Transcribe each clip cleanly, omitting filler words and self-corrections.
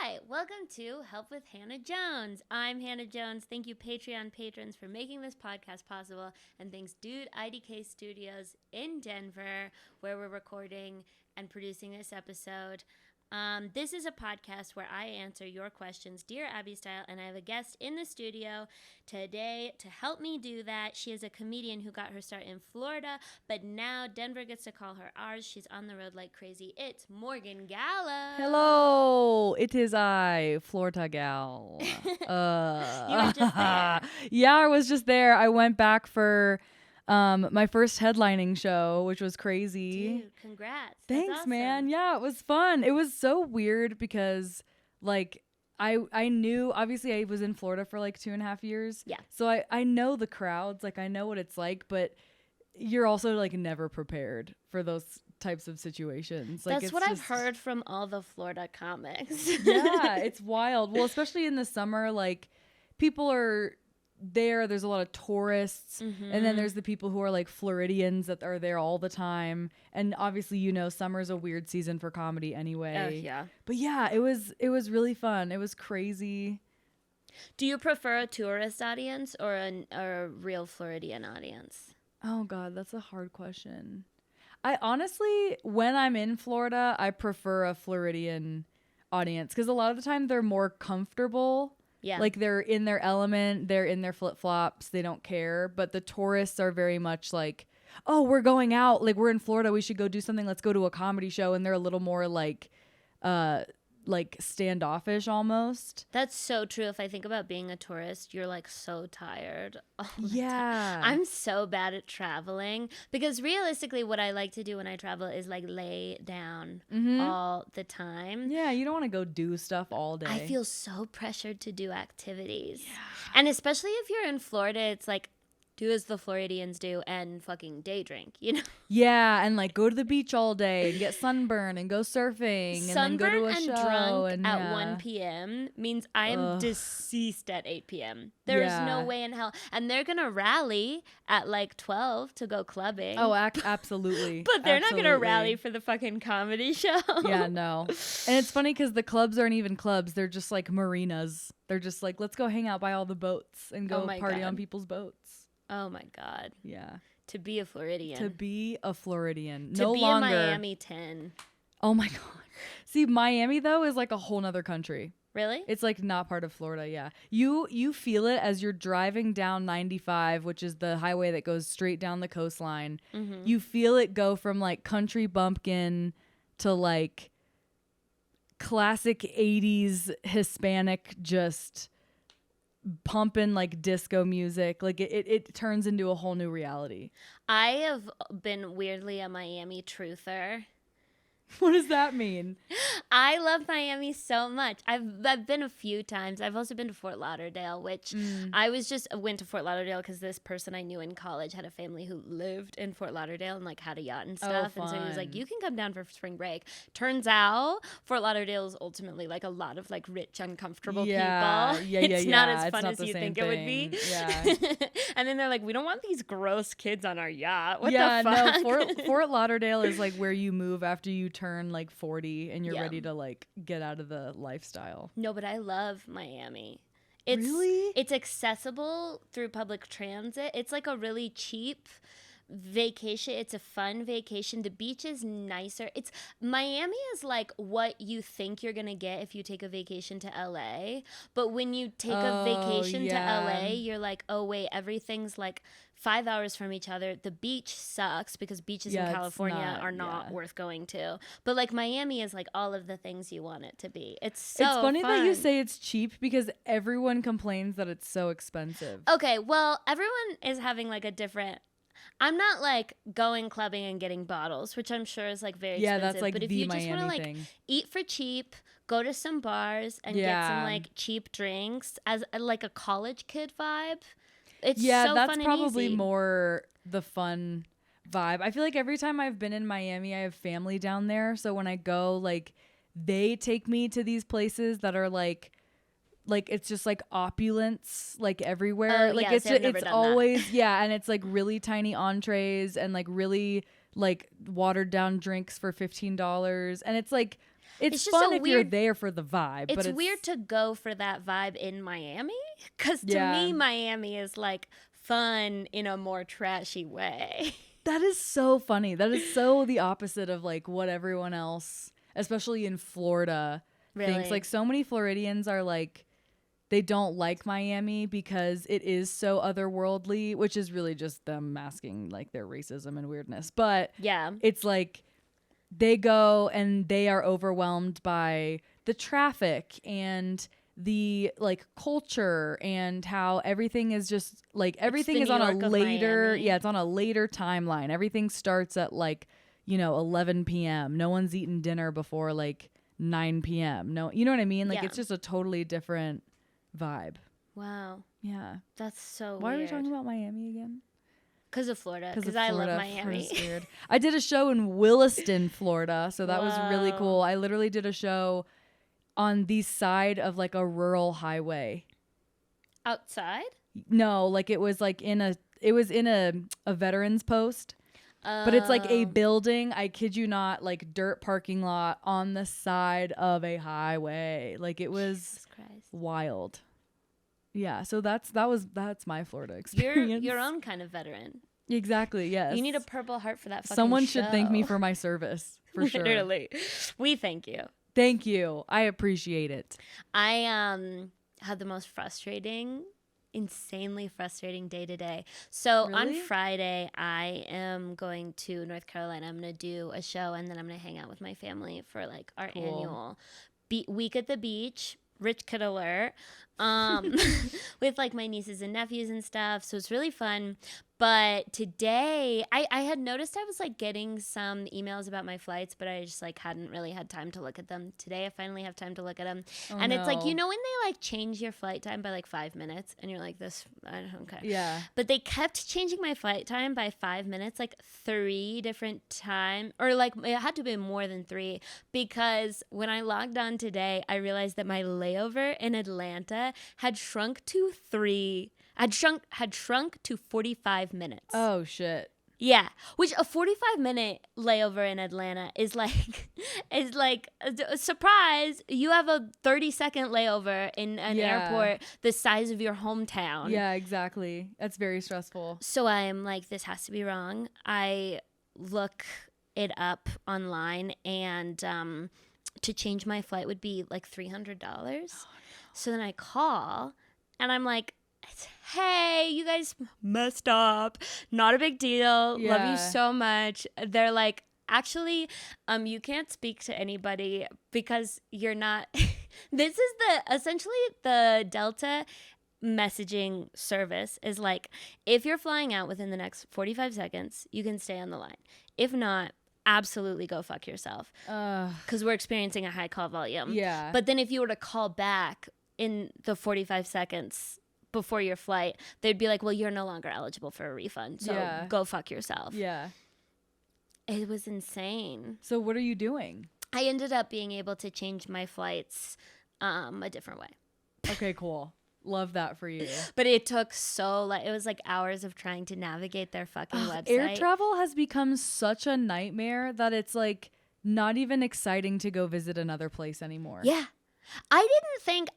Hi, welcome to Help with Hannah Jones. I'm Hannah Jones. Thank you, Patreon patrons, for making this podcast possible. And thanks, Dude IDK Studios in Denver, where we're recording and producing this episode. This is a podcast where I answer your questions, Dear Abby style, and I have a guest in the studio today to help me do that. She is a comedian who got her start in Florida, but now Denver gets to call her ours. She's on the road like crazy. It's Morgan Gallo. Hello, it is I, Florida gal. You were just there. Yeah, I was just there. I went back for my first headlining show, which was crazy. Dude, congrats. Thanks, That's awesome. man. Yeah, it was fun. It was so weird because like I knew, obviously I was in Florida for like 2.5 years. Yeah. So I know the crowds, like I know what it's like, but you're also like never prepared for those types of situations. Like, That's what I've heard from all the Florida comics. Yeah, it's wild. Well, especially in the summer, like people are there's a lot of tourists, and then there's the people who are like Floridians that are there all the time. And obviously, you know, summer's a weird season for comedy anyway. Yeah. But yeah, it was really fun. It was crazy. Do you prefer a tourist audience or a real Floridian audience? Oh God, that's a hard question. I honestly, when I'm in Florida, I prefer a Floridian audience because a lot of the time they're more comfortable. Yeah. Like they're in their element, they're in their flip-flops, they don't care. But the tourists are very much like, oh, we're going out, like we're in Florida, we should go do something, let's go to a comedy show. And they're a little more like standoffish almost. That's so true. If I think about being a tourist, you're like so tired all the Yeah. time. I'm so bad at traveling because realistically what I like to do when I travel is like lay down all the time. Yeah, you don't want to go do stuff all day. I feel so pressured to do activities. Yeah. And especially if you're in Florida, it's like do as the Floridians do and fucking day drink, you know? Yeah, and like go to the beach all day and get sunburned and go surfing and then go to a and show drunk and at yeah. 1 p.m. means I am Ugh. deceased at 8 p.m. There's no Yeah. way in hell. And they're going to rally at like 12 to go clubbing. Oh, absolutely. But they're not going to Absolutely. rally for the fucking comedy show. Yeah, no. And it's funny because the clubs aren't even clubs. They're just like marinas. They're just like, let's go hang out by all the boats and go my party God. on people's boats. Oh my God. Yeah. To be a Floridian. To be a Floridian. To no be longer. in Miami 10. Oh my God. See, Miami though is like a whole nother country. Really? It's like not part of Florida, yeah. You feel it as you're driving down 95, which is the highway that goes straight down the coastline. Mm-hmm. You feel it go from like country bumpkin to like classic 80s Hispanic just pumping like disco music. Like it turns into a whole new reality. I have been weirdly a Miami truther. What does that mean? I love Miami so much. I've been a few times. I've also been to Fort Lauderdale, which I went to Fort Lauderdale because this person I knew in college had a family who lived in Fort Lauderdale and like had a yacht and stuff. And so he was like, fun. you can come down for spring break. Turns out Fort Lauderdale is ultimately like a lot of like rich, uncomfortable people. It's not as fun as you think it would be. Yeah. And then they're like, we don't want these gross kids on our yacht. What Yeah, the fuck? no, Fort Lauderdale is like where you move after you turn like 40 and you're Yeah. ready to like get out of the lifestyle. No, but I love Miami. It's, Really? It's accessible through public transit. It's like a really cheap vacation. It's a fun vacation. The beach is nicer. Miami is like what you think you're gonna get if you take a vacation to LA. But when you take a vacation to LA, you're like, oh wait, everything's like 5 hours from each other. The beach sucks because beaches Yeah, in it's California are not yeah. worth going to. But like Miami is like all of the things you want it to be. It's so It's funny that you fun. say it's cheap because everyone complains that it's so expensive. Okay, well, everyone is having like a different. I'm not like going clubbing and getting bottles, which I'm sure is like very Yeah, expensive. that's like but if the you just want to Miami like thing. eat for cheap, go to some bars and get some Yeah. like cheap drinks as like a college kid vibe, it's Yeah, so that's fun probably and easy. more the fun vibe. I feel like every time I've been in Miami, I have family down there. So when I go, like they take me to these places that are like it's just like opulence like everywhere. Oh, Like yeah, it's see, I've never it's done that. always yeah, and it's like really tiny entrees and like really like watered down drinks for $15, and it's like It's just fun so if you're weird. there for the vibe. But It's weird to go for that vibe in Miami, because to Yeah. me, Miami is like fun in a more trashy way. That is so funny. That is so the opposite of like what everyone else, especially in Florida, thinks. Really? Like so many Floridians are like, they don't like Miami because it is so otherworldly, which is really just them masking like their racism and weirdness. But Yeah. it's like they go and they are overwhelmed by the traffic and the like culture and how everything is just like everything the is New on a York of later Miami. it's on a later timeline. Everything starts at like 11 p.m. No one's eaten dinner before like 9 p.m. No, you know what I mean? Like Yeah. it's just a totally different vibe. Wow. Yeah. That's so Why are we weird. talking about Miami again? Because of Florida. 'Cause of Because I love Florida. Miami. Florida's weird. I did a show in Williston, Florida, so that was really Wow. cool. I literally did a show on the side of like a rural highway. Outside? No, like it was in a veterans post, but it's like a Oh. building, I kid you not, like dirt parking lot on the side of a highway. Like it was Jesus Christ. wild. Yeah, so that's my Florida You're experience. your own kind of veteran. Exactly, yes. You need a Purple Heart for that fucking Someone should thank me show. for my service, for sure. Literally. We thank you. Thank you. I appreciate it. I had the most insanely frustrating day today. So on Really? Friday, I am going to North Carolina. I'm going to do a show, and then I'm going to hang out with my family for like our Cool. annual week at the beach. Rich kid alert. With like my nieces and nephews and stuff. So it's really fun. But today, I had noticed I was like getting some emails about my flights, but I just like hadn't really had time to look at them. Today, I finally have time to look at them. Oh, And it's like, no. you know, when they like change your flight time by like 5 minutes and you're like, I don't care. Yeah. But they kept changing my flight time by 5 minutes, like 3 different times, or like it had to be more than 3, because when I logged on today, I realized that my layover in Atlanta had shrunk to 45 minutes. Oh shit. Yeah, which a 45-minute layover in Atlanta is like a surprise. You have a 30-second layover in an Yeah. airport the size of your hometown. Yeah, exactly. That's very stressful. So I am like, this has to be wrong. I look it up online, and to change my flight would be like $300. Oh, no. So then I call, and I'm like, hey, you guys messed up. Not a big deal. Love Yeah. you so much. They're like, actually, you can't speak to anybody because you're not. This is essentially the Delta messaging service is like, if you're flying out within the next 45 seconds, you can stay on the line. If not, absolutely go fuck yourself, because we're experiencing a high call volume. Yeah. But then if you were to call back in the 45 seconds before your flight, they'd be like, well, you're no longer eligible for a refund, so Yeah. go fuck yourself. Yeah. It was insane. So what are you doing? I ended up being able to change my flights a different way. Okay, cool. Love that for you. But it took it was like hours of trying to navigate their fucking website. Air travel has become such a nightmare that it's like not even exciting to go visit another place anymore. Yeah. I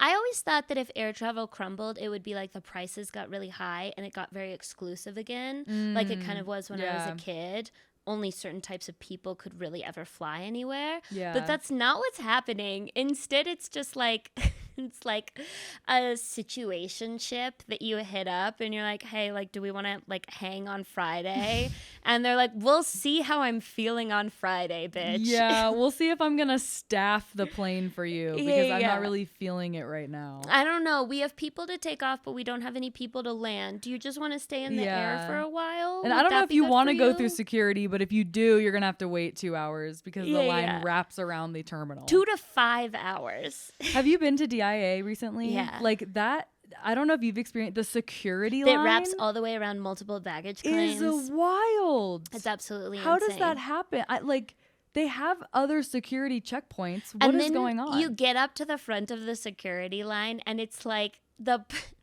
always thought that if air travel crumbled, it would be like the prices got really high and it got very exclusive again. Like it kind of was when I was yeah. a kid. Only certain types of people could really ever fly anywhere. Yeah. But that's not what's happening. Instead, it's just like, it's like a situationship that you hit up and you're like, hey, like, do we want to like hang on Friday? And they're like, we'll see how I'm feeling on Friday, bitch. Yeah, we'll see if I'm gonna staff the plane for you because I'm Yeah. not really feeling it right now. I don't know. We have people to take off, but we don't have any people to land. Do you just want to stay in the air Yeah. for a while? And Would I don't know that if be you good want for to go you? through security, but if you do, you're gonna have to wait 2 hours because the Yeah, line yeah. wraps around the terminal. 2 to 5 hours. Have you been to DIA recently? Yeah. Like that. I don't know if you've experienced the security That line. wraps all the way around multiple baggage claims. Is wild. It's absolutely How insane. does that happen? They have other security checkpoints. What And is then going on? you get up to the front of the security line, and it's like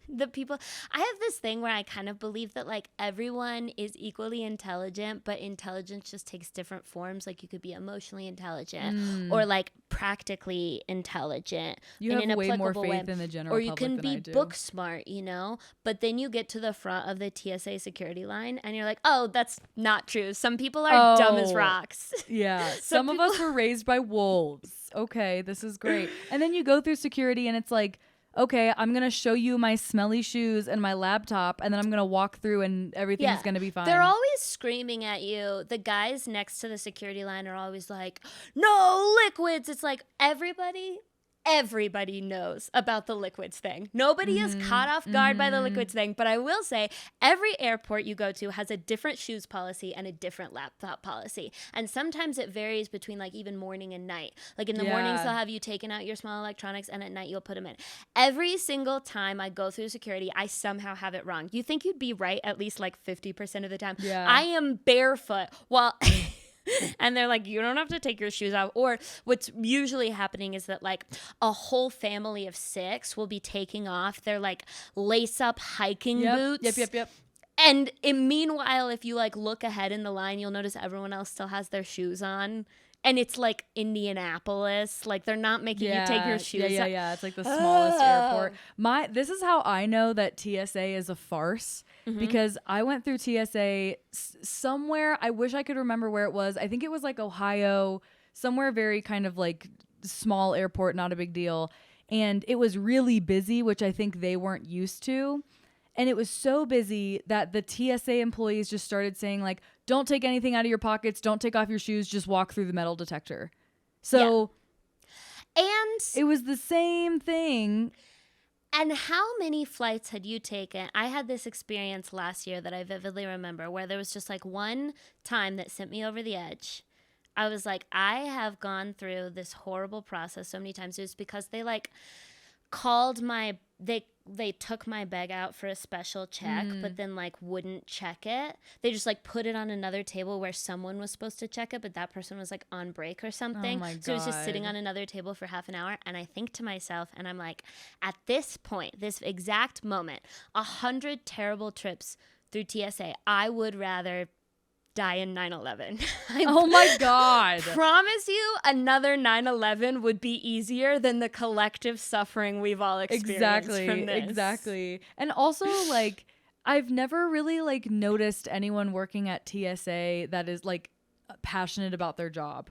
the people. I have this thing where I kind of believe that like everyone is equally intelligent, but intelligence just takes different forms. Like you could be emotionally intelligent or like practically intelligent. You in have an way more applicable faith way. in the general Or you public can than be I do. book smart, you know? But then you get to the front of the TSA security line and you're like, oh, that's not true. Some people are dumb as rocks. Yeah. Some of us were raised by wolves. Okay, this is great. And then you go through security and it's like, okay, I'm going to show you my smelly shoes and my laptop, and then I'm going to walk through and everything's going to be fine. They're always screaming at you. The guys next to the security line are always like, no liquids. It's like everybody knows about the liquids thing. Nobody is caught off guard by the liquids thing. But I will say, every airport you go to has a different shoes policy and a different laptop policy. And sometimes it varies between like even morning and night. Like in the mornings, they'll have you taken out your small electronics, and at night you'll put them in. Every single time I go through security, I somehow have it wrong. You think you'd be right at least like 50% of the time. Yeah. I am barefoot while... And they're like, you don't have to take your shoes off. Or what's usually happening is that like a whole family of 6 will be taking off their like lace up hiking boots. Yep. And meanwhile, if you like look ahead in the line, you'll notice everyone else still has their shoes on. And it's like Indianapolis. Like they're not making you take your shoes off. Yeah. It's like the smallest airport. This is how I know that TSA is a farce. Because I went through TSA somewhere. I wish I could remember where it was. I think it was like Ohio, somewhere very kind of like small airport, not a big deal. And it was really busy, which I think they weren't used to. And it was so busy that the TSA employees just started saying like, don't take anything out of your pockets. Don't take off your shoes. Just walk through the metal detector. So and it was the same thing. And how many flights had you taken? I had this experience last year that I vividly remember where there was just like one time that sent me over the edge. I was like, I have gone through this horrible process so many times. It was because they like called they took my bag out for a special check, but then like wouldn't check it. They just like put it on another table where someone was supposed to check it, but that person was like on break or something. Oh my God. So it was just sitting on another table for half an hour. And I think to myself, and I'm like, at this point, this exact moment, 100 terrible trips through TSA, I would rather die in 9/11. Oh my God. Promise you another 9/11 would be easier than the collective suffering we've all experienced from this. Exactly. And also like I've never really like noticed anyone working at TSA that is like passionate about their job.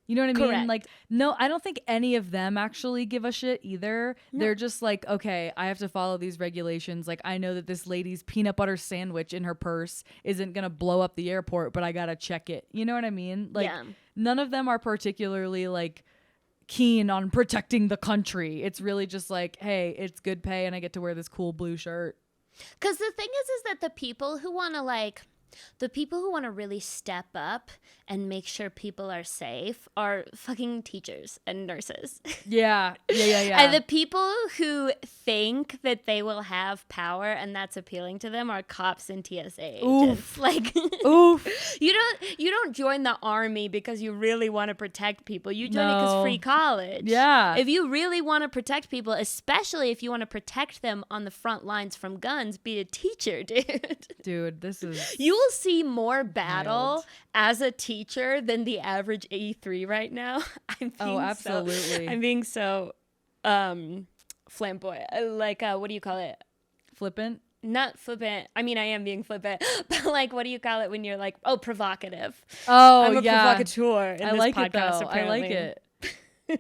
You know what I mean? Correct. Like, no, I don't think any of them actually give a shit either. No. They're just like, okay, I have to follow these regulations. Like, I know that this lady's peanut butter sandwich in her purse isn't going to blow up the airport, but I got to check it. You know what I mean? Like, none of them are particularly like keen on protecting the country. It's really just like, hey, it's good pay and I get to wear this cool blue shirt. Because the thing is that the people who want to really step up and make sure people are safe are fucking teachers and nurses. Yeah. And the people who think that they will have power and that's appealing to them are cops and TSA agents. Oof. Like, oof. You don't join the army because you really want to protect people. You join it because free college. Yeah. If you really want to protect people, especially if you want to protect them on the front lines from guns, be a teacher, dude. Dude, this is... You will see more battle as a teacher than the average E3 right now. Absolutely. I'm being so flamboyant. Like, what do you call it? Flippant? Not flippant. I mean, I am being flippant. But like, what do you call it when you're like, provocative? Oh, I'm a provocateur in I this like podcast, it, though. apparently. I like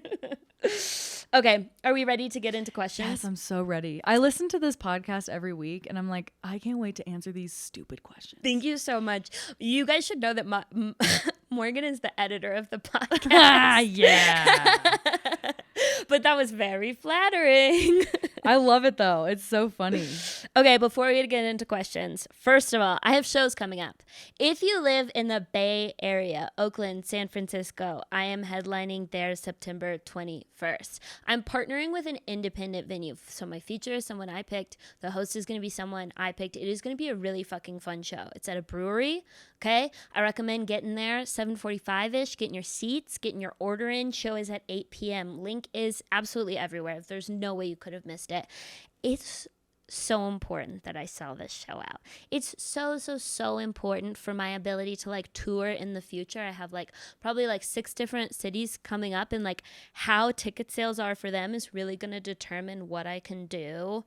it. Okay, are we ready to get into questions? Yes, I'm so ready. I listen to this podcast every week, and I'm like, I can't wait to answer these stupid questions. Thank you so much. You guys should know that Morgan is the editor of the podcast. Yeah. But that was very flattering. I love it, though. It's so funny. Okay, before we get into questions, first of all, I have shows coming up. If you live in the Bay Area, Oakland, San Francisco, I am headlining there September 21st. I'm partnering with an independent venue. So my feature is someone I picked. The host is going to be someone I picked. It is going to be a really fucking fun show. It's at a brewery. Okay, I recommend getting there 7:45-ish, getting your seats, getting your order in. Show is at 8 p.m. Link is absolutely everywhere. There's no way you could have missed it. It's so important that I sell this show out. It's so important for my ability to like tour in the future. I have like probably like 6 different cities coming up, and like how ticket sales are for them is really going to determine what I can do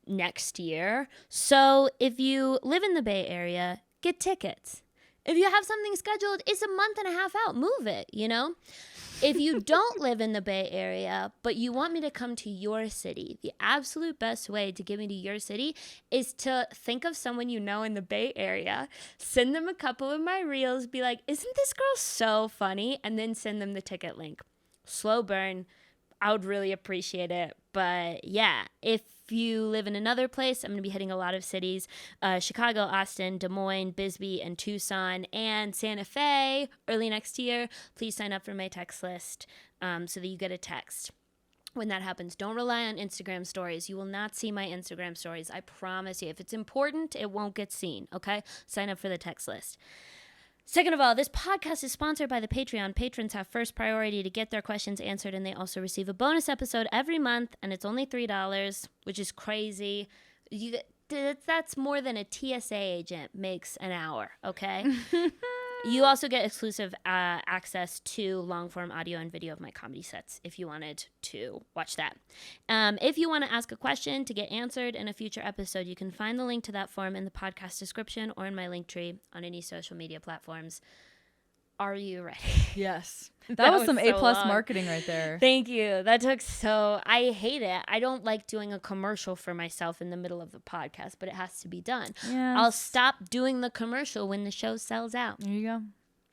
next year. So if you live in the Bay Area, get tickets. If you have something scheduled, it's a month and a half out, move it, you know? If you don't live in the Bay Area, but you want me to come to your city, the absolute best way to get me to your city is to think of someone you know in the Bay Area, send them a couple of my reels, be like, isn't this girl so funny? And then send them the ticket link. Slow burn. I would really appreciate it. But yeah, if you live in another place, I'm going to be hitting a lot of cities, Chicago, Austin, Des Moines, Bisbee, and Tucson, and Santa Fe early next year. Please sign up for my text list so that you get a text when that happens. Don't rely on Instagram stories. You will not see my Instagram stories. I promise you. If it's important, it won't get seen, okay? Sign up for the text list. Second of all, this podcast is sponsored by the Patreon. Patrons have first priority to get their questions answered, and they also receive a bonus episode every month, and it's only $3, which is crazy. That's more than a TSA agent makes an hour, okay? You also get exclusive access to long-form audio and video of my comedy sets if you wanted to watch that. If you want to ask a question to get answered in a future episode, you can find the link to that form in the podcast description or in my link tree on any social media platforms. Are you ready? Yes. That was some so A+ long. marketing right there. Thank you. That took I hate it. I don't like doing a commercial for myself in the middle of the podcast, but it has to be done. Yes. I'll stop doing the commercial when the show sells out. There you go.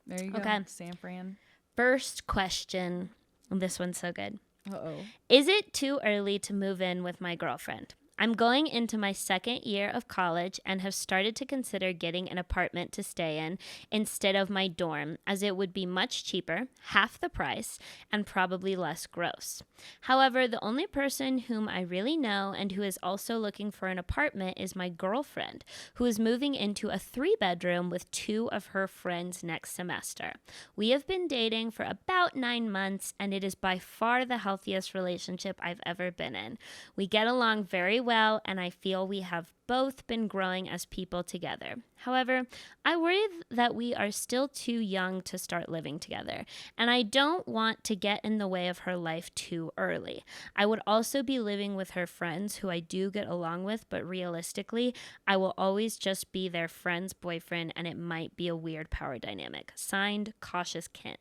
There you go. Okay. San Fran. First question. This one's so good. Uh-oh. Is it too early to move in with my girlfriend? I'm going into my 2nd year of college and have started to consider getting an apartment to stay in instead of my dorm, as it would be much cheaper, half the price, and probably less gross. However, the only person whom I really know and who is also looking for an apartment is my girlfriend, who is moving into a 3-bedroom with 2 of her friends next semester. We have been dating for about 9 months, and it is by far the healthiest relationship I've ever been in. We get along very well, and I feel we have both been growing as people together. However, I worry that we are still too young to start living together, and I don't want to get in the way of her life too early. I would also be living with her friends who I do get along with, but realistically, I will always just be their friend's boyfriend, and it might be a weird power dynamic. Signed, Cautious Ken.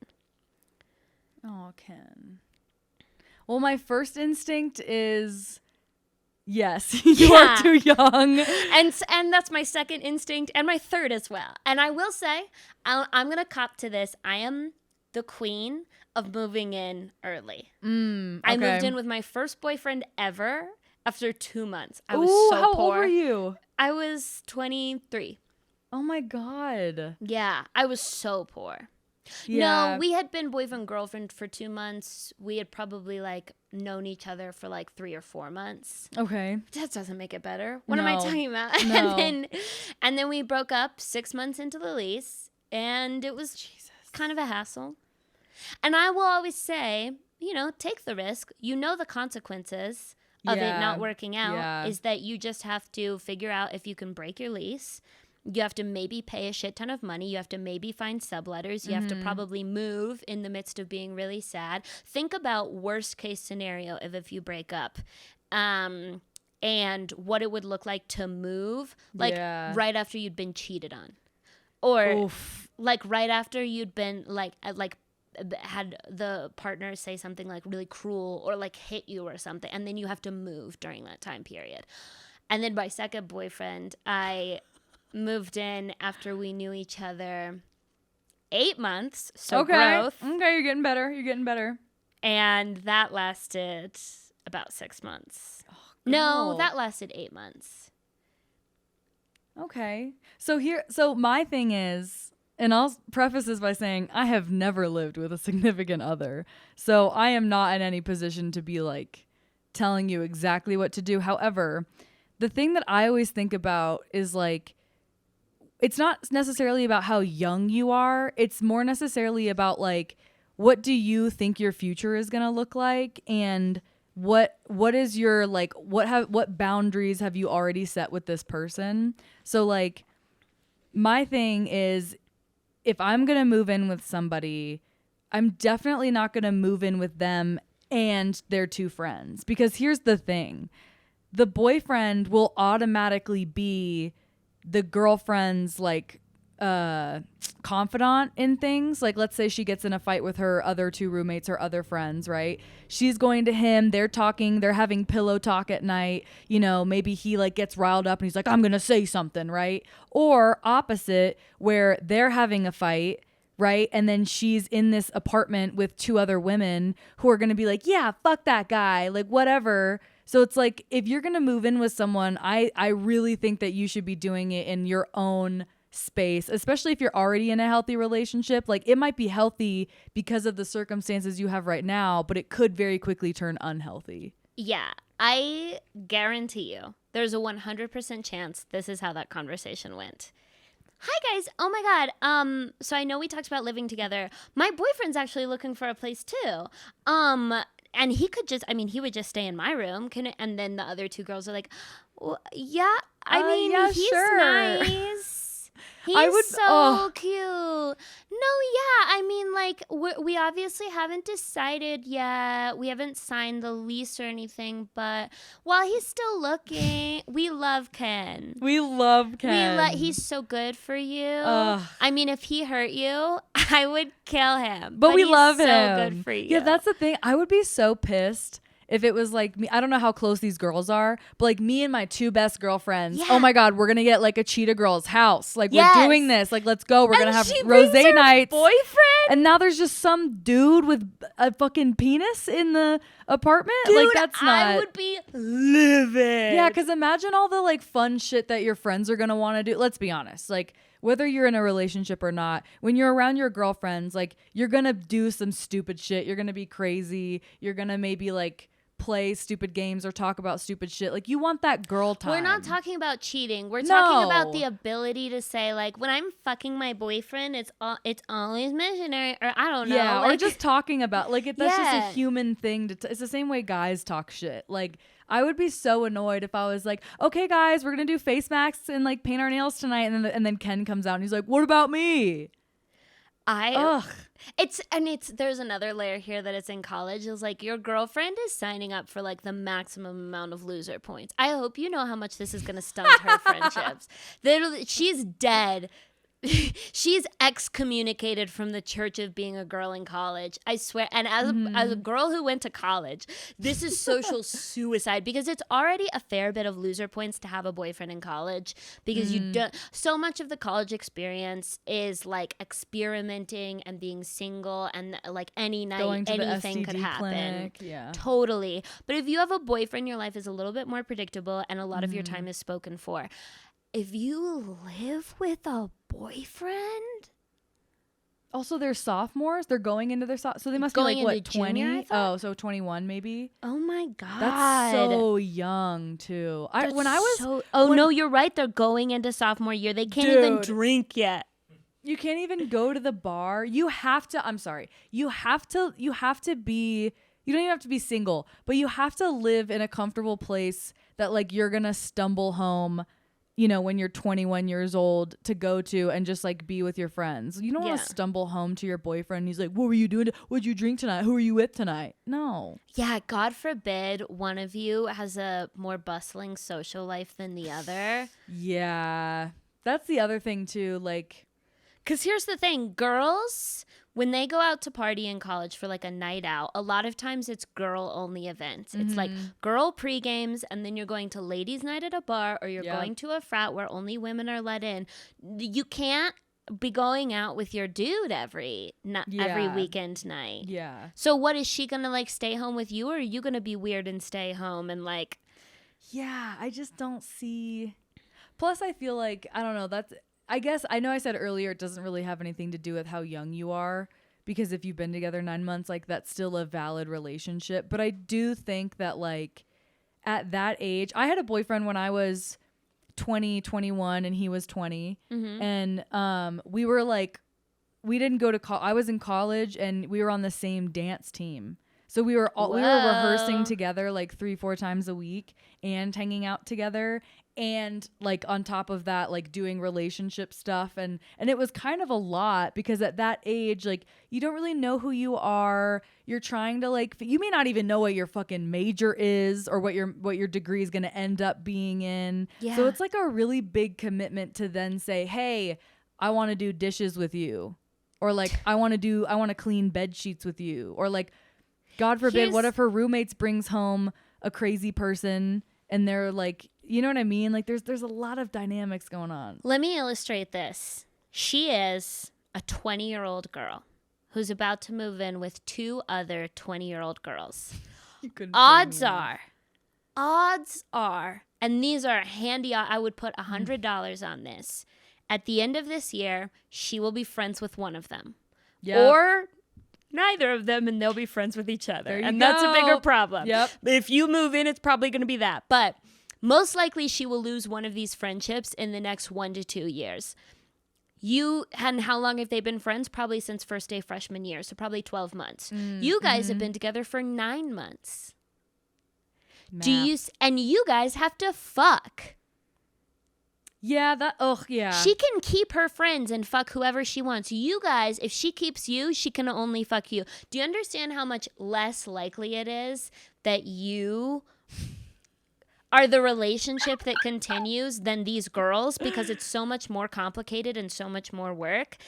Oh, Ken. Well, my first instinct is... yes, you are too young. And that's my second instinct and my third as well. And I will say, I'm going to cop to this. I am the queen of moving in early. Okay. I moved in with my first boyfriend ever after 2 months. I was so how poor. old were you? I was 23. Oh my God. Yeah, I was so poor. Yeah. No, we had been boyfriend-girlfriend for 2 months. We had probably like known each other for like 3 or 4 months. Okay. That doesn't make it better. What am I No. talking about? No. And then we broke up 6 months into the lease, and it was kind of a hassle. And I will always say, you know, take the risk. You know the consequences of it not working out is that you just have to figure out if you can break your lease. You have to maybe pay a shit ton of money. You have to maybe find subletters. You have to probably move in the midst of being really sad. Think about worst case scenario if you break up. And what it would look like to move right after you'd been cheated on. Or like right after you'd been like had the partner say something like really cruel or like hit you or something. And then you have to move during that time period. And then my second boyfriend, I moved in after we knew each other 8 months. So growth. Okay, you're getting better. You're getting better. And that lasted about 6 months. Oh, no, that lasted 8 months. Okay. So my thing is, and I'll preface this by saying I have never lived with a significant other. So I am not in any position to be like telling you exactly what to do. However, the thing that I always think about is like, it's not necessarily about how young you are. It's more necessarily about like, what do you think your future is going to look like? And what is your like what boundaries have you already set with this person? So like my thing is, if I'm going to move in with somebody, I'm definitely not going to move in with them and their two friends, because here's the thing. The boyfriend will automatically be the girlfriend's like confidant in things. Like, let's say she gets in a fight with her other two roommates or other friends, right? She's going to him, they're talking, they're having pillow talk at night. You know, maybe he like gets riled up and he's like, I'm gonna say something, right? Or opposite, where they're having a fight, right? And then she's in this apartment with two other women who are gonna be like, yeah, fuck that guy, like whatever. So it's like, if you're gonna move in with someone, I really think that you should be doing it in your own space, especially if you're already in a healthy relationship. Like, it might be healthy because of the circumstances you have right now, but it could very quickly turn unhealthy. Yeah, I guarantee you there's a 100% chance this is how that conversation went. Hi guys. Oh my god. So I know we talked about living together. My boyfriend's actually looking for a place too. And he could just, I mean, he would just stay in my room. And then the other two girls are like, well, yeah, I mean, yeah, he's sure. nice. He's so cute. No, yeah. I mean, like, we obviously haven't decided yet. We haven't signed the lease or anything. But while he's still looking, we love Ken. We love Ken. He's so good for you. I mean, if he hurt you, I would kill him. But we love him. So good for you. Yeah, that's the thing. I would be so pissed if it was like me. I don't know how close these girls are, but like me and my two best girlfriends. Yeah. Oh my god, we're gonna get like a Cheetah Girls house. Like, yes, we're doing this. Like, let's go. We're gonna have rosé nights. Boyfriend. And now there's just some dude with a fucking penis in the apartment. Dude, like, that's not. I would be livid. Yeah, because imagine all the like fun shit that your friends are gonna want to do. Let's be honest. Like, whether you're in a relationship or not, when you're around your girlfriends, like, you're gonna do some stupid shit. You're gonna be crazy. You're gonna maybe like play stupid games or talk about stupid shit. Like, you want that girl time. We're not talking about cheating. We're talking about the ability to say, like, when I'm fucking my boyfriend, it's always missionary, or I don't know. Yeah, like, or just talking about, like, that's just a human thing. It's the same way guys talk shit. Like, I would be so annoyed if I was like, okay, guys, we're going to do face masks and, like, paint our nails tonight. And then Ken comes out and he's like, what about me? There's another layer here that it's in college. It's like, your girlfriend is signing up for like the maximum amount of loser points. I hope you know how much this is going to stunt her friendships. She's dead. She's excommunicated from the church of being a girl in college. I swear. And as a girl who went to college, this is social suicide, because it's already a fair bit of loser points to have a boyfriend in college, because you don't. So much of the college experience is like experimenting and being single, and like any night anything could happen. Clinic. Yeah, totally. But if you have a boyfriend, your life is a little bit more predictable, and a lot of your time is spoken for. If you live with a boyfriend, also they're sophomores, they're going into their so they must be like what, 20? Oh, so 21 maybe. Oh my god, that's so young too. No, you're right, they're going into sophomore year. They can't even drink yet. You can't even go to the bar. You have to, I'm sorry, you have to be, you don't even have to be single, but you have to live in a comfortable place that like you're gonna stumble home, you know, when you're 21 years old, to go to and just like be with your friends. You don't want to stumble home to your boyfriend and he's like, what were you doing? What'd you drink tonight? Who are you with tonight? No. Yeah, God forbid one of you has a more bustling social life than the other. Yeah. That's the other thing too. Like, because here's the thing, girls, when they go out to party in college for like a night out, a lot of times it's girl only events. It's like girl pre-games, and then you're going to ladies night at a bar, or you're going to a frat where only women are let in. You can't be going out with your dude every weekend night. Yeah. So what, is she going to like stay home with you, or are you going to be weird and stay home and like... Yeah, I just don't see... Plus I feel like, I don't know, I guess, I know I said earlier it doesn't really have anything to do with how young you are, because if you've been together 9 months, like, that's still a valid relationship. But I do think that, like, at that age, I had a boyfriend when I was 20, 21, and he was 20. And we were, like, we didn't go to college. I was in college, and we were on the same dance team. So we were rehearsing Whoa. together like 3-4 times a week and hanging out together. And like on top of that, like doing relationship stuff. And it was kind of a lot because at that age, like you don't really know who you are. You're trying to like, you may not even know what your fucking major is or what your degree is going to end up being in. Yeah. So it's like a really big commitment to then say, hey, I want to do dishes with you. Or like, I want to clean bed sheets with you. Or like, God forbid, what if her roommates brings home a crazy person and they're like, you know what I mean? Like there's a lot of dynamics going on. Let me illustrate this. She is a 20-year-old girl who's about to move in with 2 other 20-year-old girls. Odds are, and these are handy, I would put $100 on this. At the end of this year, she will be friends with one of them. Yep. Or neither of them, and they'll be friends with each other. And that's a bigger problem. Yep. If you move in, it's probably going to be that. But most likely she will lose one of these friendships in the next 1 to 2 years. And how long have they been friends? Probably since first day freshman year, so probably 12 months. You guys have been together for 9 months. Math. And you guys have to fuck. Yeah, yeah. She can keep her friends and fuck whoever she wants. You guys, if she keeps you, she can only fuck you. Do you understand how much less likely it is that you are the relationship that continues than these girls, because it's so much more complicated and so much more work?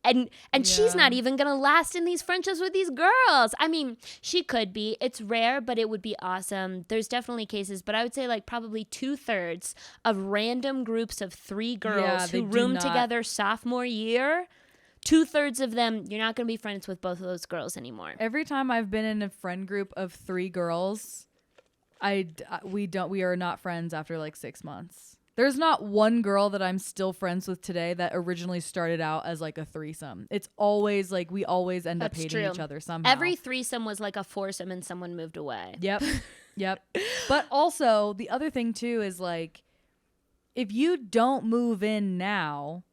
And she's not even going to last in these friendships with these girls. I mean, she could be. It's rare, but it would be awesome. There's definitely cases, but I would say like probably 2/3 of random groups of 3 girls who room together sophomore year, 2/3 of them, you're not going to be friends with both of those girls anymore. Every time I've been in a friend group of 3 girls, we are not friends after like 6 months. There's not one girl that I'm still friends with today that originally started out as like a threesome. It's always like we always end up hating each other somehow. Every threesome was like a foursome and someone moved away. Yep. But also the other thing too is like, if you don't move in now,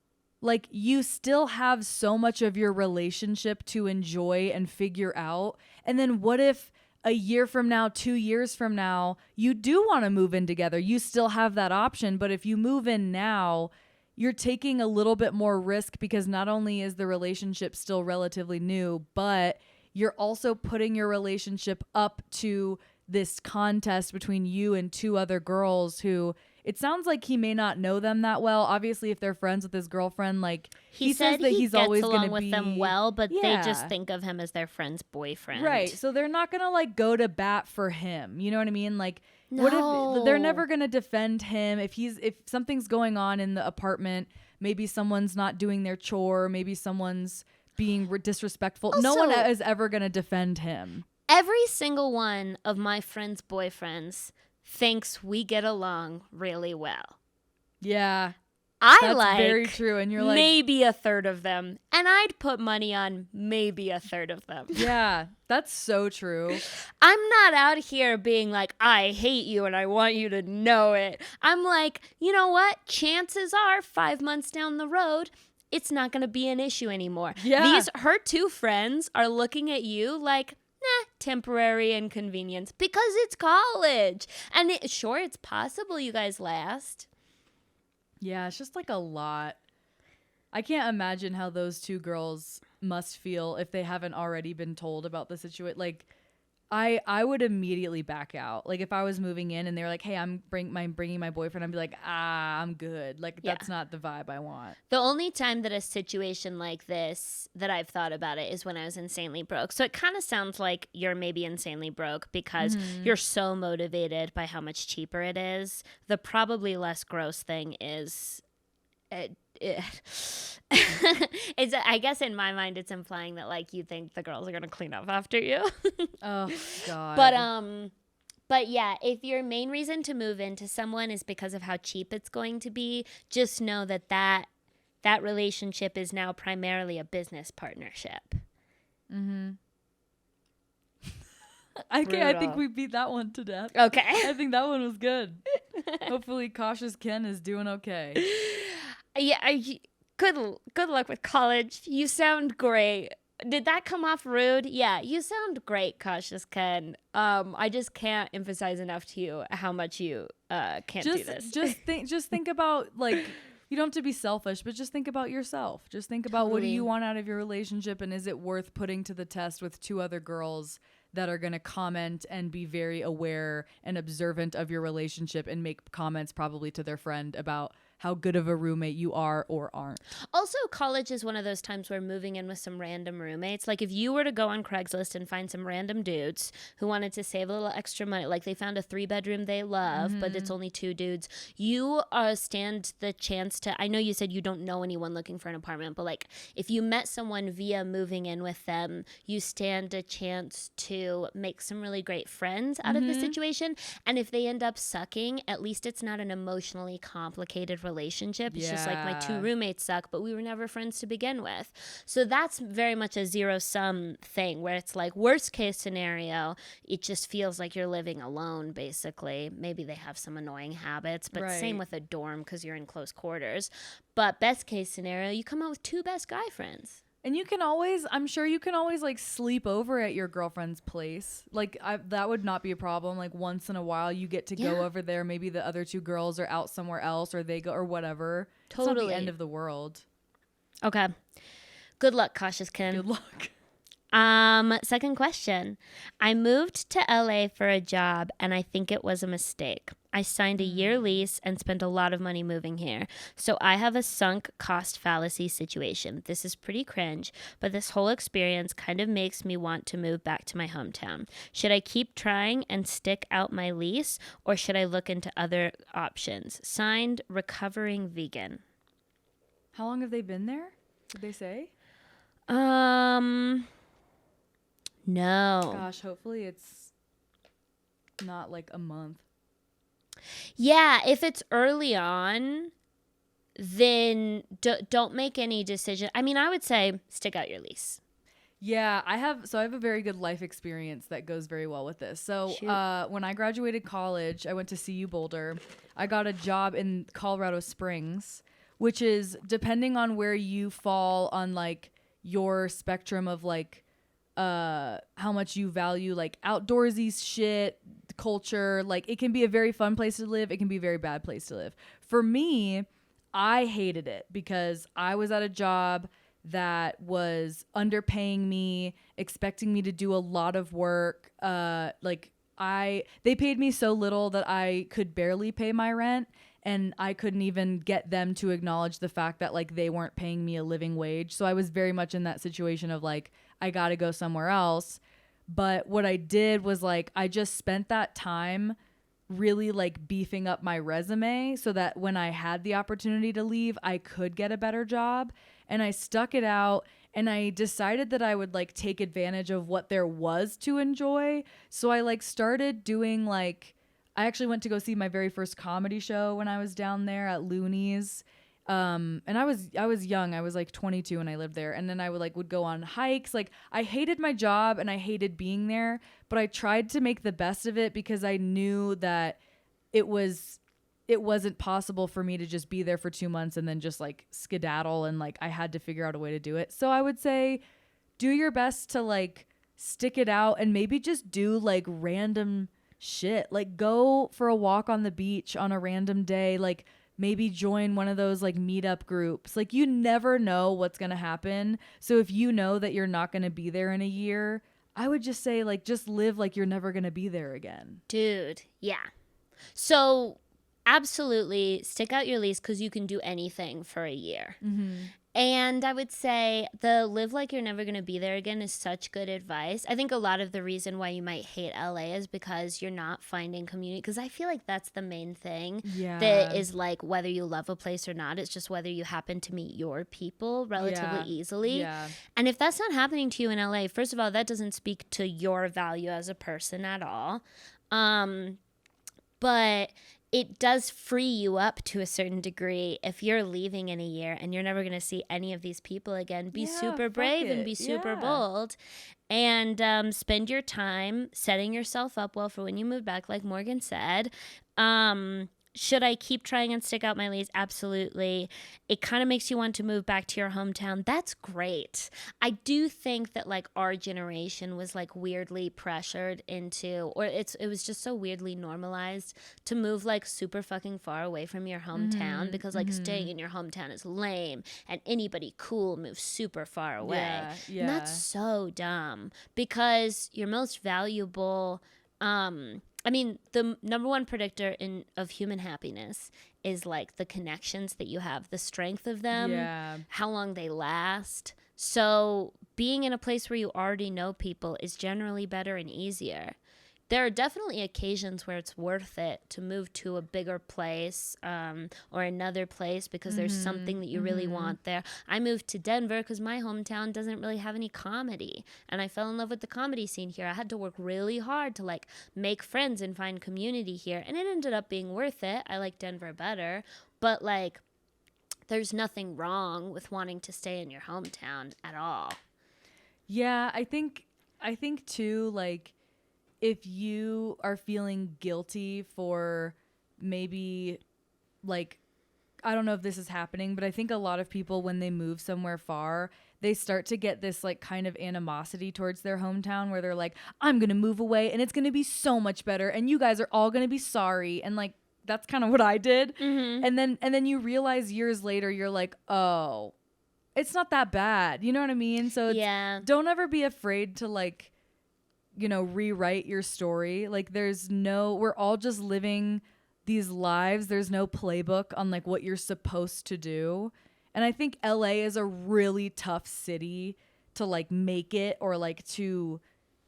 like you still have so much of your relationship to enjoy and figure out. And then what if a year from now, 2 years from now, you do want to move in together? You still have that option. But if you move in now, you're taking a little bit more risk, because not only is the relationship still relatively new, but you're also putting your relationship up to this contest between you and 2 other girls who, it sounds like he may not know them that well. Obviously, if they're friends with his girlfriend, like he says that he's always going to be with them well, but they just think of him as their friend's boyfriend. Right. So they're not going to like go to bat for him. You know what I mean? Like, what if they're never going to defend him if something's going on in the apartment, maybe someone's not doing their chore, maybe someone's being disrespectful. No one is ever going to defend him. Every single one of my friends' boyfriends thinks we get along really well. Yeah. That's very true. And you're like, maybe 1/3 of them. And I'd put money on maybe 1/3 of them. Yeah, that's so true. I'm not out here being like, I hate you and I want you to know it. I'm like, you know what? Chances are 5 months down the road, it's not going to be an issue anymore. Yeah. Her 2 friends are looking at you like, temporary inconvenience, because it's college. And it's possible you guys last. Yeah, it's just like a lot. I can't imagine how those 2 girls must feel if they haven't already been told about the situation. Like, I would immediately back out. Like, if I was moving in and they were like, hey, I'm bringing my boyfriend, I'd be like, I'm good. Like, that's not the vibe I want. The only time that a situation like this that I've thought about it is when I was insanely broke. So it kind of sounds like you're maybe insanely broke because you're so motivated by how much cheaper it is. The probably less gross thing is it's, I guess in my mind it's implying that like you think the girls are gonna clean up after you. Oh God. But yeah, if your main reason to move into someone is because of how cheap it's going to be, just know that relationship is now primarily a business partnership. I think we beat that one to death. Okay. I think that one was good. Hopefully Cautious Ken is doing okay. Yeah, good luck with college. You sound great. Did that come off rude? Yeah, you sound great, Cautious Ken. I just can't emphasize enough to you how much you can't do this. Just think about, like, you don't have to be selfish, but just think about yourself. Just think about what do you want out of your relationship, and is it worth putting to the test with two other girls that are going to comment and be very aware and observant of your relationship and make comments probably to their friend about how good of a roommate you are or aren't. Also, college is one of those times where moving in with some random roommates, like if you were to go on Craigslist and find some random dudes who wanted to save a little extra money, like they found a 3-bedroom they love, but it's only 2 dudes, you stand the chance to, I know you said you don't know anyone looking for an apartment, but like if you met someone via moving in with them, you stand a chance to make some really great friends out of the situation. And if they end up sucking, at least it's not an emotionally complicated relationship. It's just like my 2 roommates suck, but we were never friends to begin with. So that's very much a zero-sum thing where it's like worst case scenario, it just feels like you're living alone basically. Maybe they have some annoying habits, but same with a dorm because you're in close quarters. But best case scenario, you come out with 2 best guy friends. And you can always, I'm sure you can always like sleep over at your girlfriend's place. Like that would not be a problem. Like once in a while you get to go over there. Maybe the other 2 girls are out somewhere else or they go or whatever. Totally. It's not the end of the world. Okay. Good luck, Cautious Ken. Good luck. Second question. I moved to LA for a job and I think it was a mistake. I signed a year lease and spent a lot of money moving here. So I have a sunk cost fallacy situation. This is pretty cringe, but this whole experience kind of makes me want to move back to my hometown. Should I keep trying and stick out my lease, or should I look into other options? Signed, Recovering Vegan. How long have they been there? Did they say? No. Gosh, hopefully it's not like a month. Yeah, if it's early on, then don't make any decision. I mean, I would say stick out your lease. Yeah, I have a very good life experience that goes very well with this. So when I graduated college, I went to CU Boulder. I got a job in Colorado Springs, which is, depending on where you fall on like your spectrum of like how much you value like outdoorsy shit, culture, like it can be a very fun place to live, it can be a very bad place to live. For me, I hated it because I was at a job that was underpaying me, expecting me to do a lot of work. They paid me so little that I could barely pay my rent, and I couldn't even get them to acknowledge the fact that like they weren't paying me a living wage. So I was very much in that situation of like, I got to go somewhere else. But what I did was like, I just spent that time really like beefing up my resume so that when I had the opportunity to leave, I could get a better job. And I stuck it out, and I decided that I would like take advantage of what there was to enjoy. So I like started doing like, I actually went to go see my very first comedy show when I was down there at Looney's. And I was young. I was like 22 when I lived there. And then I would go on hikes. Like I hated my job and I hated being there, but I tried to make the best of it because I knew that it wasn't possible for me to just be there for 2 months and then just like skedaddle, and like I had to figure out a way to do it. So I would say do your best to like stick it out and maybe just do like random shit. Like go for a walk on the beach on a random day, like maybe join one of those like meetup groups. Like you never know what's going to happen. So if you know that you're not going to be there in a year, I would just say like just live like you're never going to be there again. Dude, yeah. So absolutely stick out your lease because you can do anything for a year. Mm-hmm. And I would say the live like you're never going to be there again is such good advice. I think a lot of the reason why you might hate LA is because you're not finding community. Because I feel like that's the main thing that is like whether you love a place or not. It's just whether you happen to meet your people relatively easily. Yeah. And if that's not happening to you in LA, first of all, that doesn't speak to your value as a person at all. But it does free you up to a certain degree if you're leaving in a year and you're never going to see any of these people again. Be super brave and be super bold, and spend your time setting yourself up well for when you move back, like Morgan said. Should I keep trying and stick out my lease? Absolutely. It kind of makes you want to move back to your hometown. That's great. I do think that like our generation was like weirdly pressured into, or it was just so weirdly normalized to move like super fucking far away from your hometown because like staying in your hometown is lame and anybody cool moves super far away. Yeah. And that's so dumb because your most valuable, I mean, the number one predictor of human happiness is like the connections that you have, the strength of them, how long they last. So being in a place where you already know people is generally better and easier. There are definitely occasions where it's worth it to move to a bigger place or another place because there's something that you really want there. I moved to Denver because my hometown doesn't really have any comedy. And I fell in love with the comedy scene here. I had to work really hard to like make friends and find community here. And it ended up being worth it. I like Denver better. But like there's nothing wrong with wanting to stay in your hometown at all. Yeah, I think too, like, if you are feeling guilty for maybe, like, I don't know if this is happening, but I think a lot of people, when they move somewhere far, they start to get this, like, kind of animosity towards their hometown where they're like, I'm going to move away and it's going to be so much better and you guys are all going to be sorry. And, like, that's kind of what I did. And then you realize years later, you're like, oh, it's not that bad. You know what I mean? So don't ever be afraid to, like, you know, rewrite your story. Like we're all just living these lives. There's no playbook on like what you're supposed to do. And I think LA is a really tough city to like make it or like to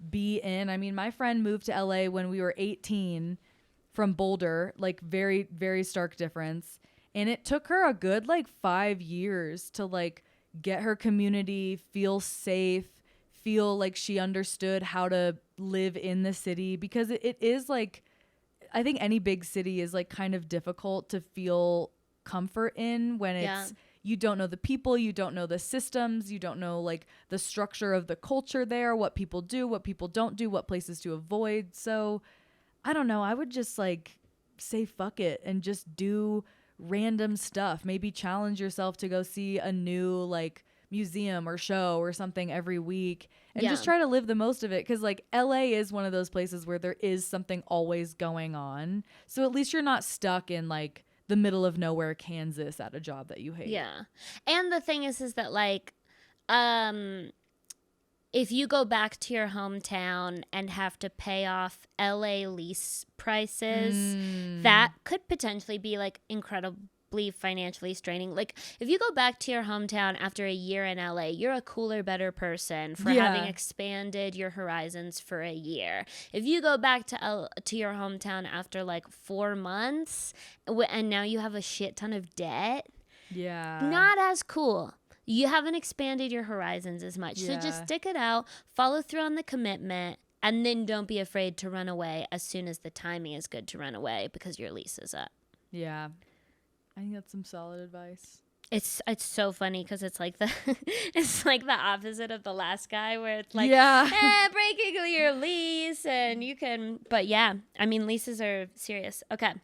be in. I mean, my friend moved to LA when we were 18 from Boulder, like very, very stark difference. And it took her a good like 5 years to like get her community, feel safe, feel like she understood how to live in the city, because it is like, I think any big city is like kind of difficult to feel comfort in when it's you don't know the people, you don't know the systems, you don't know like the structure of the culture there, what people do, what people don't do, what places to avoid. So I don't know, I would just like say fuck it and just do random stuff. Maybe challenge yourself to go see a new like museum or show or something every week and just try to live the most of it, because like LA is one of those places where there is something always going on, so at least you're not stuck in like the middle of nowhere Kansas at a job that you hate. And the thing is that like if you go back to your hometown and have to pay off LA lease prices, that could potentially be like incredibly financially straining. Like if you go back to your hometown after a year in LA, you're a cooler, better person for having expanded your horizons for a year. If you go back to your hometown after like 4 months and now you have a shit ton of debt, not as cool. You haven't expanded your horizons as much. So just stick it out, follow through on the commitment, and then don't be afraid to run away as soon as the timing is good to run away because your lease is up. Yeah. I think that's some solid advice. It's so funny because it's like the opposite of the last guy where it's like breaking your lease and you can, but yeah, I mean leases are serious. Okay.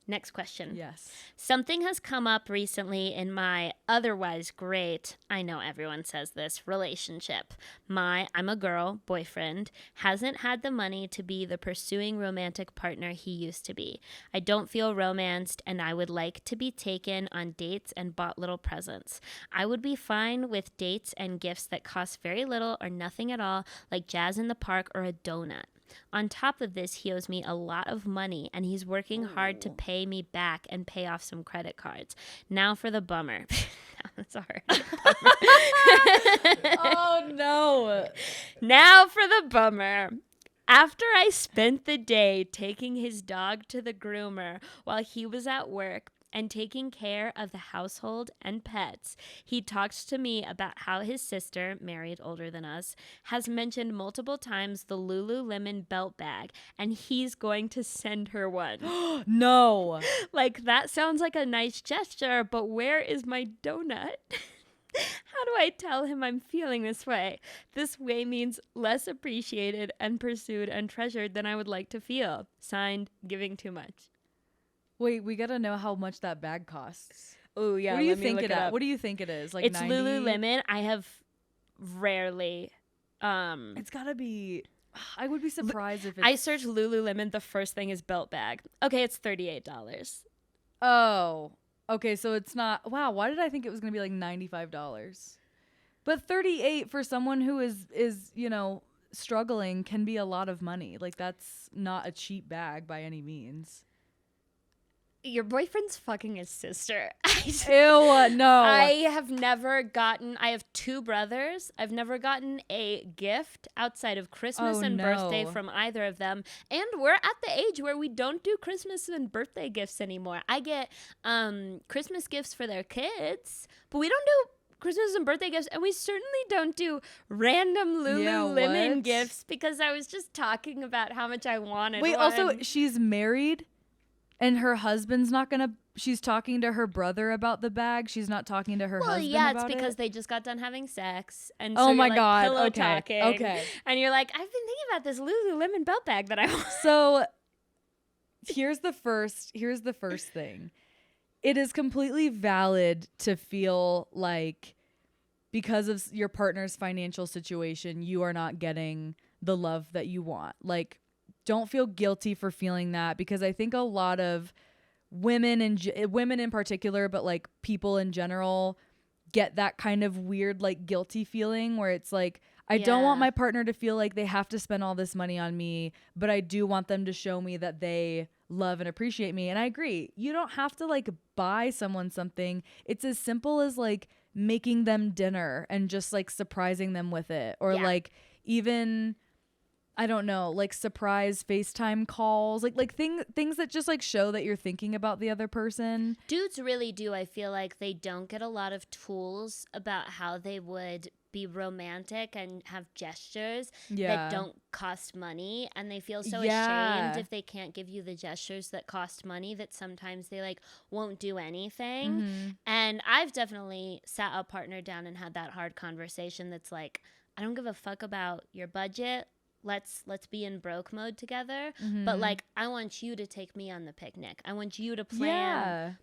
Next question. Yes. Something has come up recently in my otherwise great, I know everyone says this, relationship. I'm a girl, boyfriend, hasn't had the money to be the pursuing romantic partner he used to be. I don't feel romanced and I would like to be taken on dates and bought little presents. I would be fine with dates and gifts that cost very little or nothing at all, like jazz in the park or a donut. On top of this, he owes me a lot of money, and he's working hard to pay me back and pay off some credit cards. Now for the bummer. Sorry. Oh, no. Now for the bummer. After I spent the day taking his dog to the groomer while he was at work, and taking care of the household and pets, he talked to me about how his sister, married older than us, has mentioned multiple times the Lululemon belt bag, and he's going to send her one. No. Like, that sounds like a nice gesture, but where is my donut? How do I tell him I'm feeling this way? This way means less appreciated and pursued and treasured than I would like to feel. Signed, Giving Too Much. Wait, we gotta know how much that bag costs. Oh yeah. What do you let me think look it it at? up. What do you think it is? Like It's 90? Lululemon. I have rarely. It's gotta be. I would be surprised if it's. I searched Lululemon. The first thing is belt bag. Okay, it's $38. Oh, okay. So it's not. Wow. Why did I think it was gonna be like $95? But 38 for someone who is struggling can be a lot of money. Like that's not a cheap bag by any means. Your boyfriend's fucking his sister. Ew, no. I have never gotten. I have two brothers. I've never gotten a gift outside of Christmas and birthday from either of them. And we're at the age where we don't do Christmas and birthday gifts anymore. I get Christmas gifts for their kids, but we don't do Christmas and birthday gifts, and we certainly don't do random Lululemon gifts because I was just talking about how much I wanted. Wait, one. also she's married, and her husband's not gonna. She's talking to her brother about the bag. She's not talking to her husband. Well, yeah, about it's because it? they just got done having sex, and Oh so my you're, like, God, pillow okay, talking, okay. and you're like, I've been thinking about this Lululemon belt bag that I want. So here's the first thing. It is completely valid to feel like because of your partner's financial situation, you are not getting the love that you want. Like, don't feel guilty for feeling that, because I think a lot of women in particular, but like people in general, get that kind of weird like guilty feeling where it's like, I don't want my partner to feel like they have to spend all this money on me, but I do want them to show me that they love and appreciate me. And I agree. You don't have to like buy someone something. It's as simple as like making them dinner and just like surprising them with it. Or like even, I don't know, like surprise FaceTime calls, like things that just like show that you're thinking about the other person. Dudes really do. I feel like they don't get a lot of tools about how they would be romantic and have gestures that don't cost money, and they feel so ashamed if they can't give you the gestures that cost money that sometimes they like won't do anything. Mm-hmm. And I've definitely sat a partner down and had that hard conversation that's like, I don't give a fuck about your budget. Let's be in broke mode together. Mm-hmm. But like, I want you to take me on the picnic. I want you to plan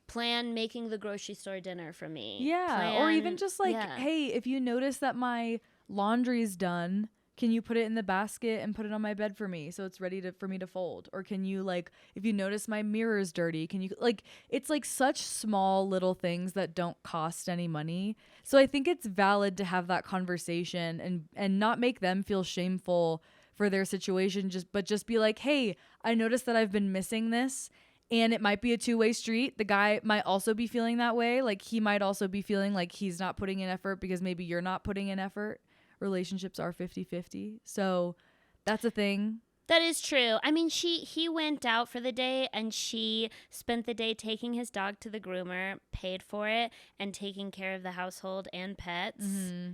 making the grocery store dinner for me. Yeah. Or even just like, hey, if you notice that my laundry's done, can you put it in the basket and put it on my bed for me so it's ready for me to fold? Or can you like, if you notice my mirror's dirty, can you like, it's like such small little things that don't cost any money. So I think it's valid to have that conversation and not make them feel shameful for their situation, just be like, hey, I noticed that I've been missing this, and it might be a two-way street. The guy might also be feeling that way. Like he might also be feeling like he's not putting in effort because maybe you're not putting in effort. Relationships are 50-50. So that's a thing. That is true. I mean, he went out for the day, and she spent the day taking his dog to the groomer, paid for it, and taking care of the household and pets. Mm-hmm.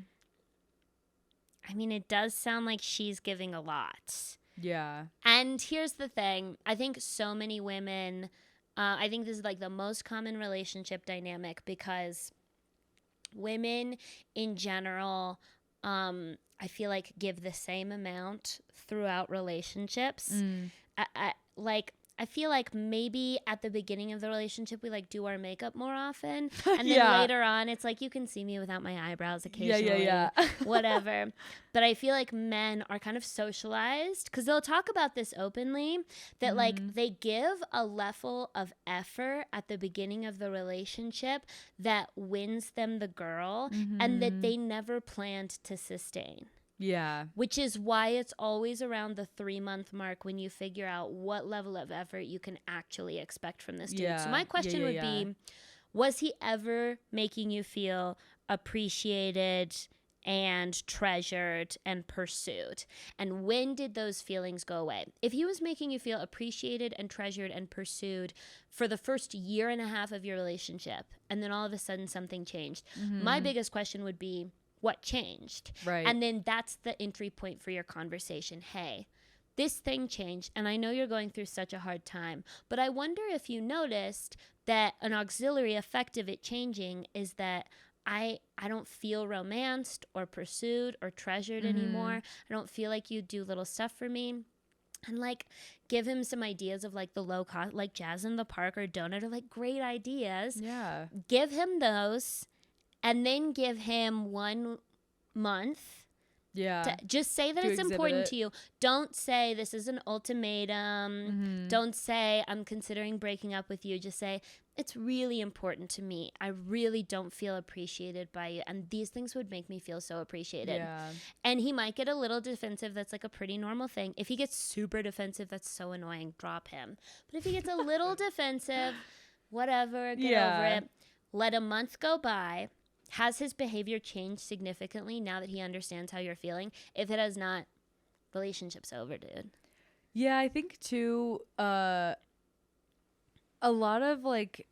I mean, it does sound like she's giving a lot. Yeah. And here's the thing. I think so many women, I think this is like the most common relationship dynamic, because women in general, I feel like give the same amount throughout relationships. I feel like maybe at the beginning of the relationship, we like do our makeup more often. And then later on, it's like, you can see me without my eyebrows occasionally. Yeah. Whatever. But I feel like men are kind of socialized, because they'll talk about this openly, that like they give a level of effort at the beginning of the relationship that wins them the girl, and that they never planned to sustain. Yeah. Which is why it's always around the 3-month mark when you figure out what level of effort you can actually expect from this dude. Yeah. So my question would be, was he ever making you feel appreciated and treasured and pursued? And when did those feelings go away? If he was making you feel appreciated and treasured and pursued for the first year and a half of your relationship, and then all of a sudden something changed, my biggest question would be, what changed? Right. And then that's the entry point for your conversation. Hey, this thing changed, and I know you're going through such a hard time, but I wonder if you noticed that an auxiliary effect of it changing is that I don't feel romanced or pursued or treasured anymore. I don't feel like you do little stuff for me. and like give him some ideas of like the low cost, like Jazz in the Park or Donut are like great ideas. Yeah. Give him those, and then give him 1 month. Yeah. Just say that To it's exhibit important it. to you. Don't say this is an ultimatum. Mhm. Don't say I'm considering breaking up with you. Just say it's really important to me. I really don't feel appreciated by you. And these things would make me feel so appreciated. Yeah. And he might get a little defensive. That's like a pretty normal thing. If he gets super defensive, that's so annoying. Drop him. But if he gets a little defensive, whatever, get over it. Let a month go by. Has his behavior changed significantly now that he understands how you're feeling? If it has not, relationship's over, dude. Yeah, I think too, a lot of like,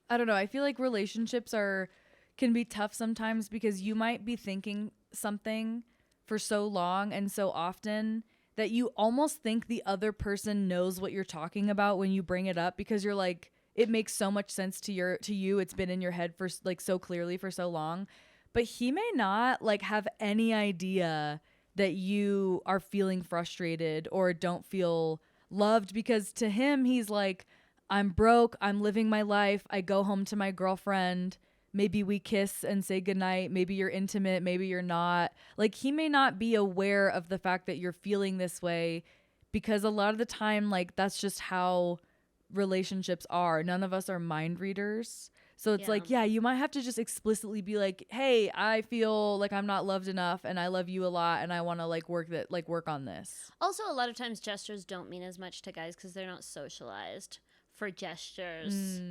I don't know, I feel like relationships can be tough sometimes because you might be thinking something for so long and so often that you almost think the other person knows what you're talking about when you bring it up, because you're like, it makes so much sense to you. It's been in your head for like so clearly for so long, but he may not like have any idea that you are feeling frustrated or don't feel loved, because to him, he's like, I'm broke. I'm living my life. I go home to my girlfriend. Maybe we kiss and say goodnight. Maybe you're intimate. Maybe you're not. Like, he may not be aware of the fact that you're feeling this way, because a lot of the time, like, that's just how relationships are. None of us are mind readers. So it's like, yeah, you might have to just explicitly be like, hey, I feel like I'm not loved enough and I love you a lot and I want to like work on this. Also, a lot of times gestures don't mean as much to guys because they're not socialized for gestures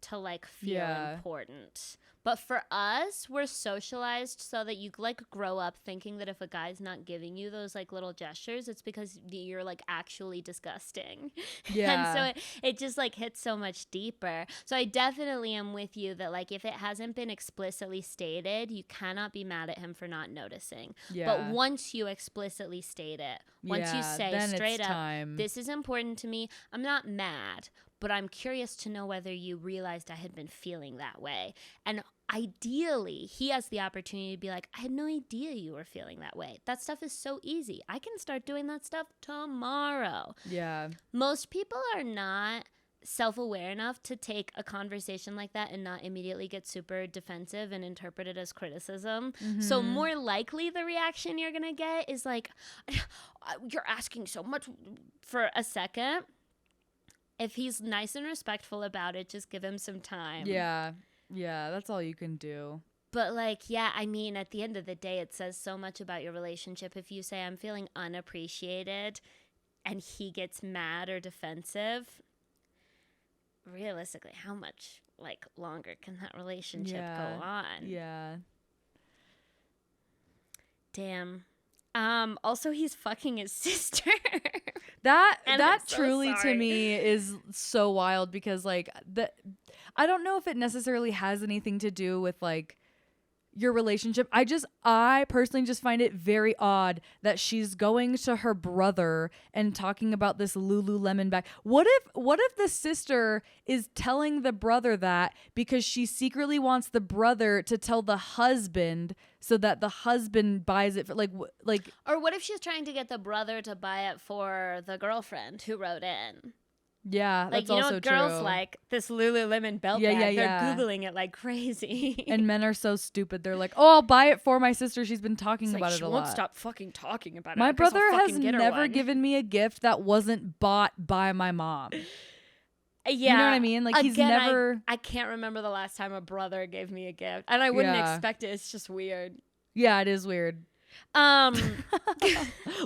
to like feel important. But for us, we're socialized so that you like grow up thinking that if a guy's not giving you those like little gestures, it's because you're like actually disgusting. Yeah. And so it just like hits so much deeper. So I definitely am with you that like if it hasn't been explicitly stated, you cannot be mad at him for not noticing. Yeah. But once you explicitly state it, once you say then straight it's up, time. this is important to me, I'm not mad, but I'm curious to know whether you realized I had been feeling that way. And ideally, he has the opportunity to be like, I had no idea you were feeling that way. That stuff is so easy. I can start doing that stuff tomorrow. Yeah. Most people are not self-aware enough to take a conversation like that and not immediately get super defensive and interpret it as criticism. So more likely the reaction you're gonna get is like, you're asking so much for a second. If he's nice and respectful about it, just give him some time. Yeah. Yeah, that's all you can do. But like, yeah, I mean, at the end of the day, it says so much about your relationship if you say I'm feeling unappreciated and he gets mad or defensive. Realistically, how much like longer can that relationship go on? Yeah. Damn. Also, he's fucking his sister. That so truly sorry. to me is so wild, because like I don't know if it necessarily has anything to do with like your relationship. I personally just find it very odd that she's going to her brother and talking about this Lululemon bag. What if the sister is telling the brother that because she secretly wants the brother to tell the husband so that the husband buys it for like Or what if she's trying to get the brother to buy it for the girlfriend who wrote in? yeah, Like, that's you know also what girls true. like? This Lululemon belt Yeah, bag. yeah, They're yeah. Googling it like crazy. And men are so stupid. They're like, "Oh, I'll buy it for my sister. She's been talking It's about like, it she a won't lot." stop fucking talking about it. My I guess I'll brother has fucking get her never one. given me a gift that wasn't bought by my mom. Yeah. You know what I mean? Like, he's never. I can't remember the last time a brother gave me a gift. And I wouldn't Yeah. expect it. It's just weird. Yeah, it is weird.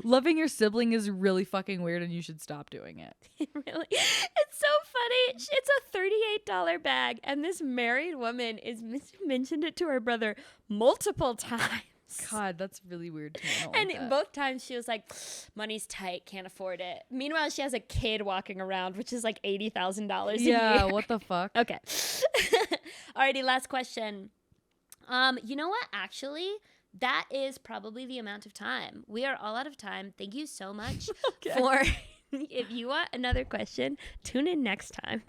Loving your sibling is really fucking weird, and you should stop doing it. Really, it's so funny. It's a $38 bag, and this married woman is mentioned it to her brother multiple times. God, that's really weird to me. I don't And like that. both times she was like, money's tight, can't afford it. Meanwhile, she has a kid walking around, which is like $80,000 a year. Yeah, what the fuck? Okay. Alrighty, last question. You know what? Actually, that is probably the amount of time. We are all out of time. Thank you so much for. If you want another question, tune in next time.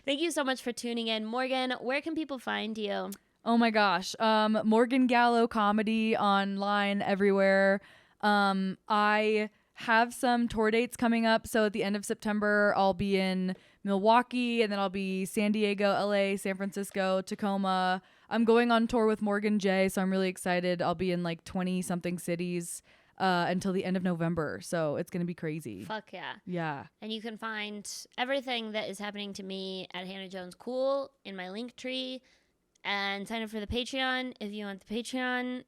Thank you so much for tuning in. Morgan, where can people find you? Oh my gosh. Morgan Gallo comedy online everywhere. I have some tour dates coming up. So at the end of September, I'll be in Milwaukee, and then I'll be San Diego, LA, San Francisco, Tacoma. I'm going on tour with Morgan J, so I'm really excited. I'll be in like 20 something cities until the end of November. So it's going to be crazy. Fuck yeah. Yeah. And you can find everything that is happening to me at Hannah Jones Cool in my link tree, and sign up for the Patreon if you want the Patreon.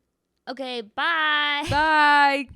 Okay, bye. Bye.